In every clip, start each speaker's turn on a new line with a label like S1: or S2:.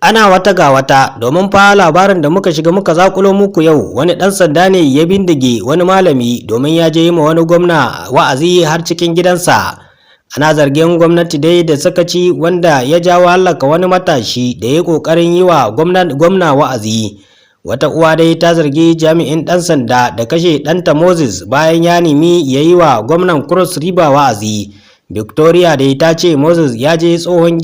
S1: Ana wata ga wata domin fa labarin da muka shiga muka zakulo muku yau wani ɗan sanda ne ya bindige wani malami domin ya je yi ma wani gwamna wa'azi har cikin gidansa. Ana zargin gwamnati dai da sakaci wanda ya jawo hallaka wani matashi da ya ƙoƙarin yi wa gwamna wa'azi. Wata uwa dai ta zargi jami'in ɗan sanda da kashe ɗanta Moses bayan ya nemi ya yi wa gwamnan Cross River wa'azi. Victoria dai ta ce Moses ya je tsohon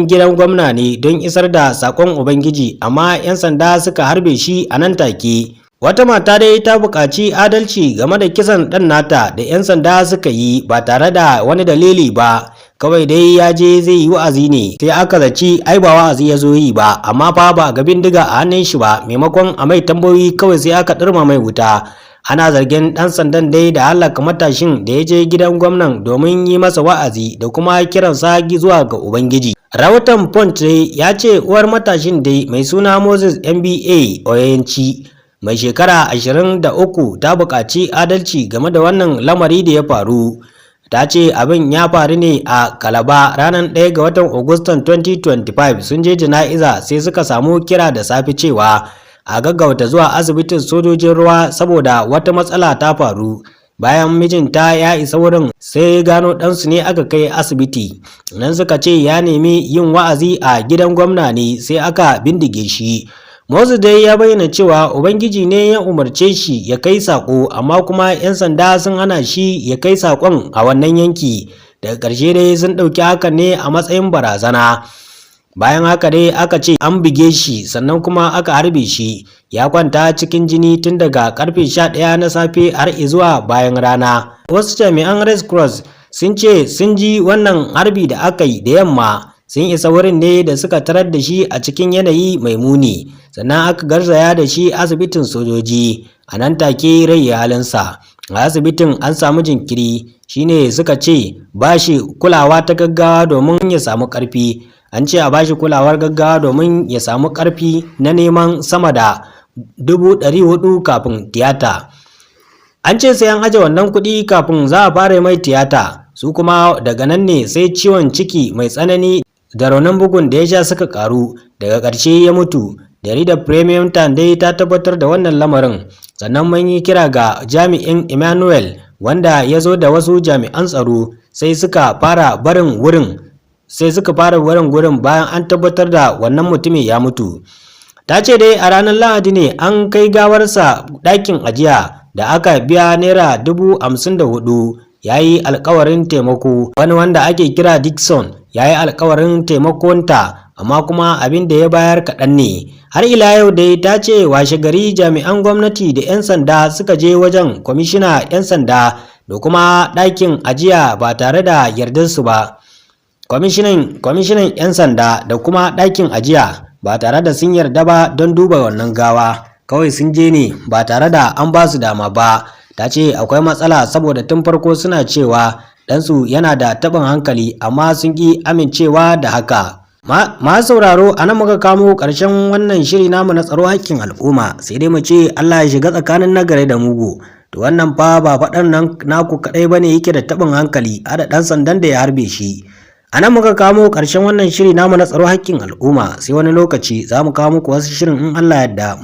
S1: gidan gwamna ne don isar da sakon Ubangiji, amma 'yan sanda suka harbe shi a nan take. Wata mata dai ta buƙaci adalci game da kisan ɗan nata da 'yan sanda suka yi ba tare da wani dalili ba, kawai dai ya je zai yi wa'azi ne sai aka zaci ai ba wa'azi ya zo yi ba, amma fa ba ga bindiga a hannun shi ba, maimakon a mai tambayoyi kawai sai aka ɗirma mai wuta. Ana zargin ɗan sandan dai da halaka matashin da ya je gidan gwamnan domin yi masa wa'azi da kuma kiransa zuwa ga Ubangiji. Rahoton Punch ya ce uwar matashin dai mai suna Moses MBA Oyenci mai shekara 23 ta buƙaci adalci game da wannan lamari da ya faru. Ta ce abin ya faru ne a Kalaba ranar 1 ga watan Agustan 2025. Sun je jana'iza sai suka samu kira da safe cewa a gaggauta zuwa asibitin sojojin ruwa saboda wata matsala ta faru. Bayan mijinta ya isa wurin sai gano ɗansu ne aka kai asibiti. Nan suka ce ya nemi yin wa'azi a gidan gwamna ne sai aka bindige shi. Moses dai ya bayyana cewa Ubangiji ne ya umarce shi ya kai saƙo, amma kuma 'yan sanda sun hana shi ya kai saƙon a wannan yanki. Daga ƙarshe dai sun ɗauki hakan ne a matsayin barazana. Bayan haka dai aka ce an buge shi sannan kuma aka harbe shi, ya kwanta cikin jini tun daga karfe 11 na safe har zuwa bayan rana. Wasu jami'an Red Cross sun ce sun ji wannan harbi da aka yi da yamma, sun isa wurin ne da suka tarar da shi a cikin yanayi mai muni, sannan aka garzaya da shi asibitin sojoji. A nan take rai ya halinsa. A asibitin an samu jinkiri, shine suka ce ba shi kulawa ta gaggawa domin ya samu ƙarfi. An ce a bashi kulawar gaggawa domin ya samu ƙarfi na neman sama da 400,000 kafin tiyata. An ce sai an aje wannan kuɗi kafin za a fara mai tiyata, su kuma daga nan ne sai ciwon ciki mai tsanani da raunin bugun da ya sha suka karu, daga ƙarshe ya mutu. Jaridar Premium Time dai ta tabbatar da wannan lamarin. Sannan mun yi kira ga jami'in Emmanuel wanda ya zo da wasu jami'an tsaro sai suka fara barin wurin bayan an tabbatar da wannan mutumin ya mutu. Ta ce dai a ranar Lahadi ne an kai gawarsa ɗakin ajiya da aka biya naira 54,000. Ya yi alkawarin taimako. Wani wanda ake kira Dixon ya yi alkawarin taimakonta, amma kuma abin da ya bayar kaɗan ne. Har ila yau dai ta ce washe gari jami'an gwamnati da 'yan sanda suka je wajen kwamishina 'yan sanda da kuma ɗakin ajiya ba tare da yardarsu ba. Kwamishinan 'yan sanda da kuma ɗakin ajiya ba tare da sun yarda ba don duba wannan gawa, kawai sun je ne ba tare da an ba su dama ba. Ta ce akwai matsala saboda tun farko suna cewa ɗansu yana da taɓin hankali, amma sun ƙi amincewa da haka. Masu sauraro, a nan muka kamo ƙarshen wannan shiri namu na tsaro haƙƙin al'umma, sai dai mu ce Allah ya shiga tsakanin nagari da mugu. To wannan fa ba faɗan nan naku kaɗai bane yake da taɓin hankali, a da ɗan sandan da ya harbe shi. A nan muka kamo ƙarshen wannan shiri namu na tsaro haƙƙin al'umma, sai wani lokaci za mu kawo muku wasu shirin in Allah yadda.